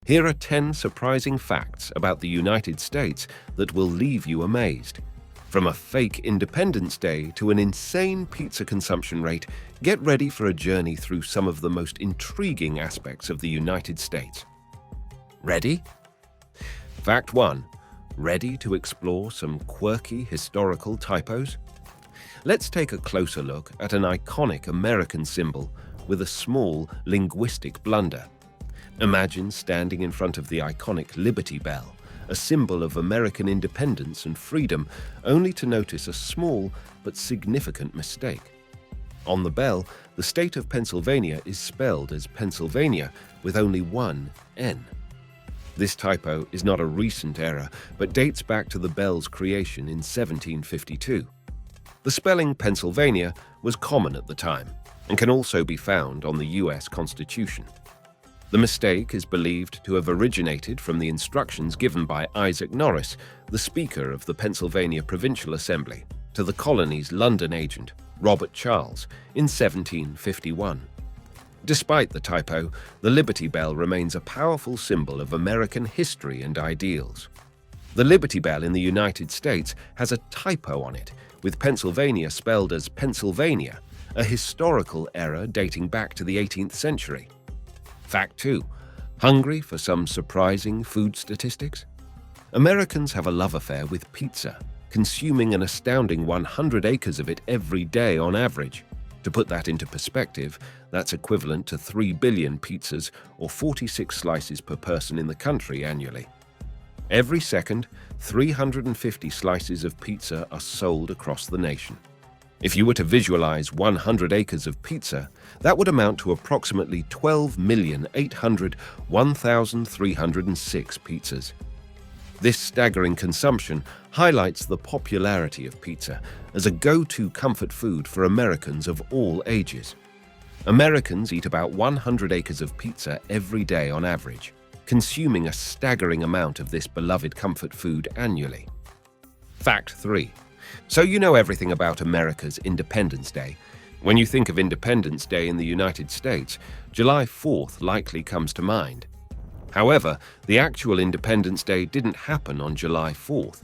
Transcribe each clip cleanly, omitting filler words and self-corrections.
Here are 10 surprising facts about the United States that will leave you amazed. From a fake Independence Day to an insane pizza consumption rate, get ready for a journey through some of the most intriguing aspects of the United States. Ready? Fact 1. Ready to explore some quirky historical typos? Let's take a closer look at an iconic American symbol with a small linguistic blunder. Imagine standing in front of the iconic Liberty Bell, a symbol of American independence and freedom, only to notice a small but significant mistake. On the bell, the state of Pennsylvania is spelled as Pennsylvania with only one N. This typo is not a recent error, but dates back to the bell's creation in 1752. The spelling Pennsylvania was common at the time and can also be found on the U.S. Constitution. The mistake is believed to have originated from the instructions given by Isaac Norris, the Speaker of the Pennsylvania Provincial Assembly, to the colony's London agent, Robert Charles, in 1751. Despite the typo, the Liberty Bell remains a powerful symbol of American history and ideals. The Liberty Bell in the United States has a typo on it, with Pennsylvania spelled as Pennsylvania, a historical error dating back to the 18th century. Fact 2. Hungry for some surprising food statistics? Americans have a love affair with pizza, consuming an astounding 100 acres of it every day on average. To put that into perspective, that's equivalent to 3 billion pizzas or 46 slices per person in the country annually. Every second, 350 slices of pizza are sold across the nation. If you were to visualize 100 acres of pizza, that would amount to approximately 12,801,306 pizzas. This staggering consumption highlights the popularity of pizza as a go-to comfort food for Americans of all ages. Americans eat about 100 acres of pizza every day on average, consuming a staggering amount of this beloved comfort food annually. Fact 3. So you know everything about America's Independence Day. When you think of Independence Day in the United States, July 4th likely comes to mind. However, the actual Independence Day didn't happen on July 4th.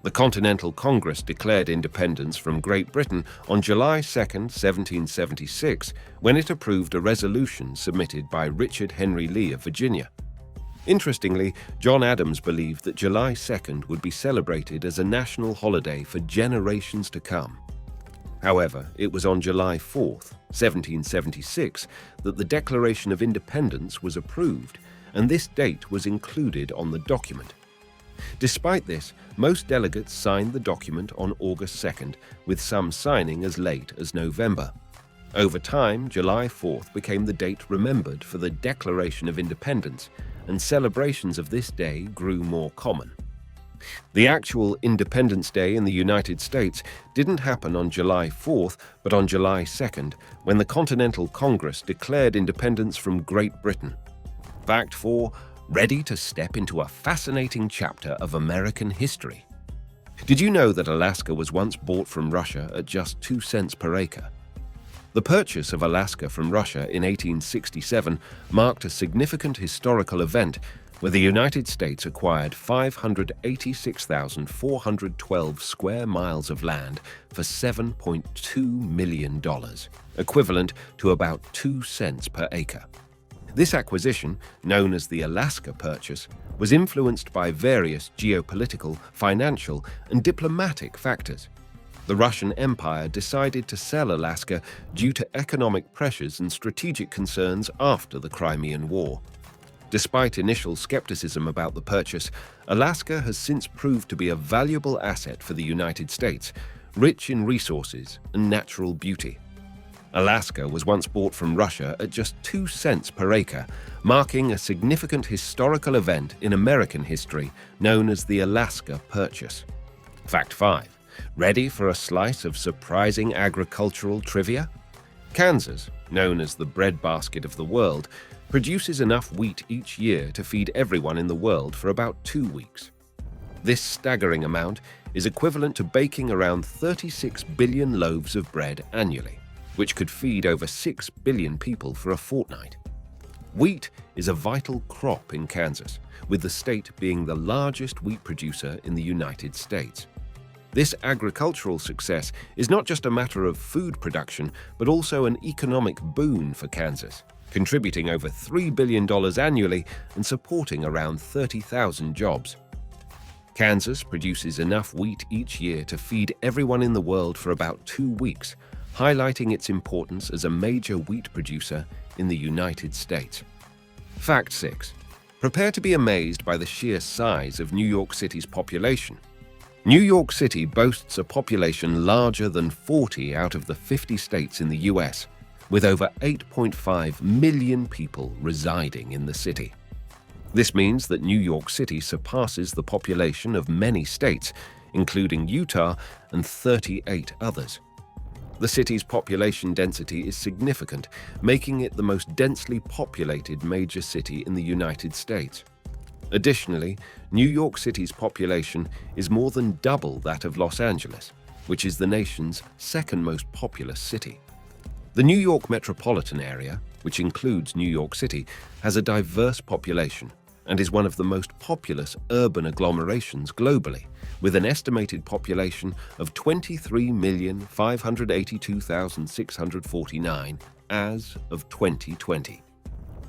The Continental Congress declared independence from Great Britain on July 2, 1776, when it approved a resolution submitted by Richard Henry Lee of Virginia. Interestingly, John Adams believed that July 2nd would be celebrated as a national holiday for generations to come. However, it was on July 4th, 1776, that the Declaration of Independence was approved, and this date was included on the document. Despite this, most delegates signed the document on August 2nd, with some signing as late as November. Over time, July 4th became the date remembered for the Declaration of Independence, and celebrations of this day grew more common. The actual Independence Day in the United States didn't happen on July 4th, but on July 2nd, when the Continental Congress declared independence from Great Britain. Fact 4. Ready to step into a fascinating chapter of American history? Did you know that Alaska was once bought from Russia at just 2 cents per acre? The purchase of Alaska from Russia in 1867 marked a significant historical event where the United States acquired 586,412 square miles of land for $7.2 million, equivalent to about 2 cents per acre. This acquisition, known as the Alaska Purchase, was influenced by various geopolitical, financial, and diplomatic factors. The Russian Empire decided to sell Alaska due to economic pressures and strategic concerns after the Crimean War. Despite initial skepticism about the purchase, Alaska has since proved to be a valuable asset for the United States, rich in resources and natural beauty. Alaska was once bought from Russia at just 2 cents per acre, marking a significant historical event in American history known as the Alaska Purchase. Fact 5. Ready for a slice of surprising agricultural trivia? Kansas, known as the breadbasket of the world, produces enough wheat each year to feed everyone in the world for about 2 weeks. This staggering amount is equivalent to baking around 36 billion loaves of bread annually, which could feed over 6 billion people for a fortnight. Wheat is a vital crop in Kansas, with the state being the largest wheat producer in the United States. This agricultural success is not just a matter of food production, but also an economic boon for Kansas, contributing over $3 billion annually and supporting around 30,000 jobs. Kansas produces enough wheat each year to feed everyone in the world for about 2 weeks, highlighting its importance as a major wheat producer in the United States. Fact 6. Prepare to be amazed by the sheer size of New York City's population. New York City boasts a population larger than 40 out of the 50 states in the US, with over 8.5 million people residing in the city. This means that New York City surpasses the population of many states, including Utah and 38 others. The city's population density is significant, making it the most densely populated major city in the United States. Additionally, New York City's population is more than double that of Los Angeles, which is the nation's second most populous city. The New York metropolitan area, which includes New York City, has a diverse population and is one of the most populous urban agglomerations globally, with an estimated population of 23,582,649 as of 2020.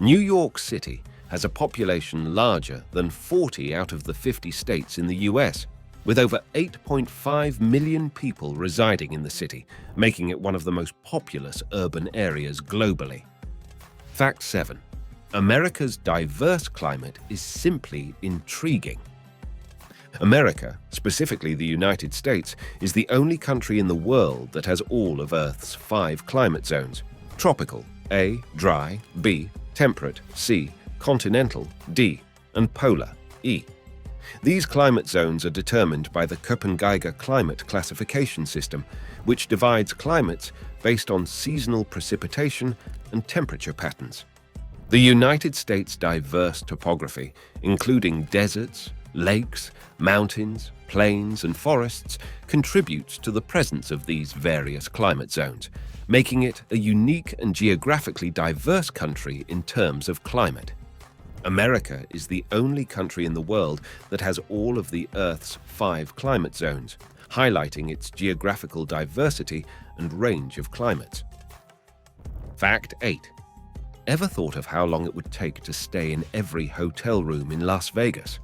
New York City has a population larger than 40 out of the 50 states in the US, with over 8.5 million people residing in the city, making it one of the most populous urban areas globally. Fact 7. America's diverse climate is simply intriguing. America, specifically the United States, is the only country in the world that has all of Earth's 5 climate zones: tropical, A, dry, B, temperate, C, continental, D, and polar, E. These climate zones are determined by the Köppen-Geiger climate classification system, which divides climates based on seasonal precipitation and temperature patterns. The United States' diverse topography, including deserts, lakes, mountains, plains, and forests, contributes to the presence of these various climate zones, making it a unique and geographically diverse country in terms of climate. America is the only country in the world that has all of the Earth's 5 climate zones, highlighting its geographical diversity and range of climates. Fact 8. Ever thought of how long it would take to stay in every hotel room in Las Vegas?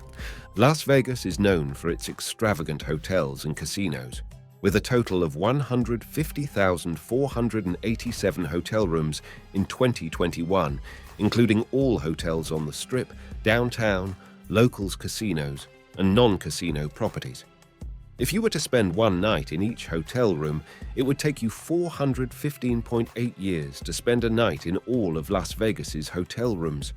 Las Vegas is known for its extravagant hotels and casinos, with a total of 150,487 hotel rooms in 2021, including all hotels on the Strip, downtown, locals casinos, and non-casino properties. If you were to spend one night in each hotel room, it would take you 415.8 years to spend a night in all of Las Vegas's hotel rooms.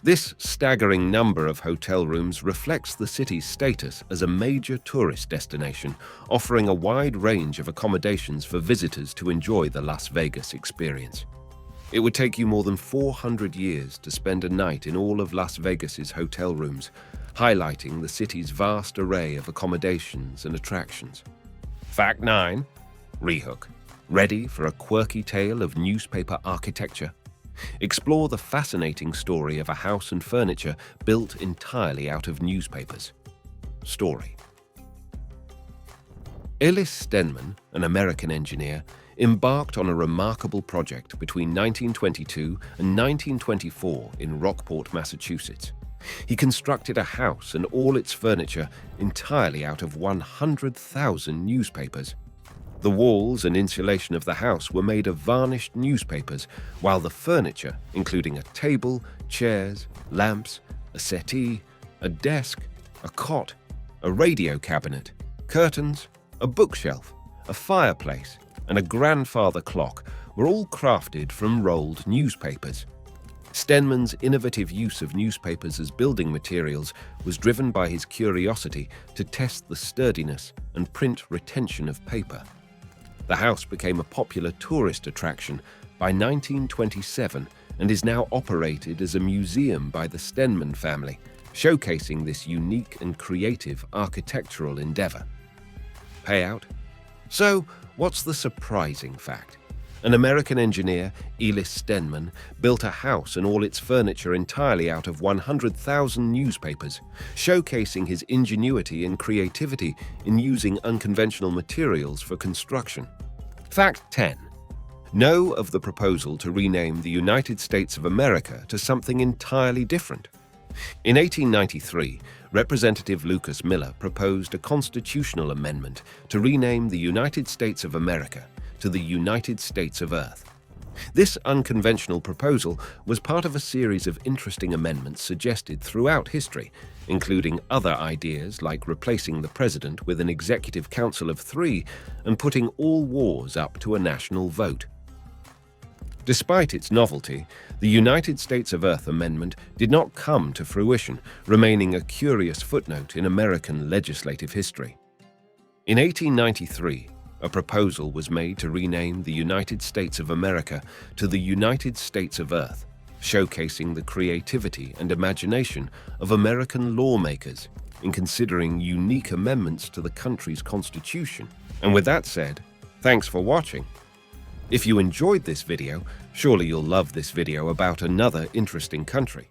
This staggering number of hotel rooms reflects the city's status as a major tourist destination, offering a wide range of accommodations for visitors to enjoy the Las Vegas experience. It would take you more than 400 years to spend a night in all of Las Vegas's hotel rooms, highlighting the city's vast array of accommodations and attractions. Fact 9. Rehook. Ready for a quirky tale of newspaper architecture? Explore the fascinating story of a house and furniture built entirely out of newspapers. Story. Ellis Stenman, an American engineer, embarked on a remarkable project between 1922 and 1924 in Rockport, Massachusetts. He constructed a house and all its furniture entirely out of 100,000 newspapers. The walls and insulation of the house were made of varnished newspapers, while the furniture, including a table, chairs, lamps, a settee, a desk, a cot, a radio cabinet, curtains, a bookshelf, a fireplace, and a grandfather clock, were all crafted from rolled newspapers. Stenman's innovative use of newspapers as building materials was driven by his curiosity to test the sturdiness and print retention of paper. The house became a popular tourist attraction by 1927 and is now operated as a museum by the Stenman family, showcasing this unique and creative architectural endeavor. Payout? So, what's the surprising fact? An American engineer, Elis Stenman, built a house and all its furniture entirely out of 100,000 newspapers, showcasing his ingenuity and creativity in using unconventional materials for construction. Fact 10. Know of the proposal to rename the United States of America to something entirely different. In 1893, Representative Lucas Miller proposed a constitutional amendment to rename the United States of America to the United States of Earth. This unconventional proposal was part of a series of interesting amendments suggested throughout history, including other ideas like replacing the president with an executive council of 3 and putting all wars up to a national vote. Despite its novelty, the United States of Earth Amendment did not come to fruition, remaining a curious footnote in American legislative history. In 1893, a proposal was made to rename the United States of America to the United States of Earth, showcasing the creativity and imagination of American lawmakers in considering unique amendments to the country's constitution. And with that said, thanks for watching. If you enjoyed this video, surely you'll love this video about another interesting country.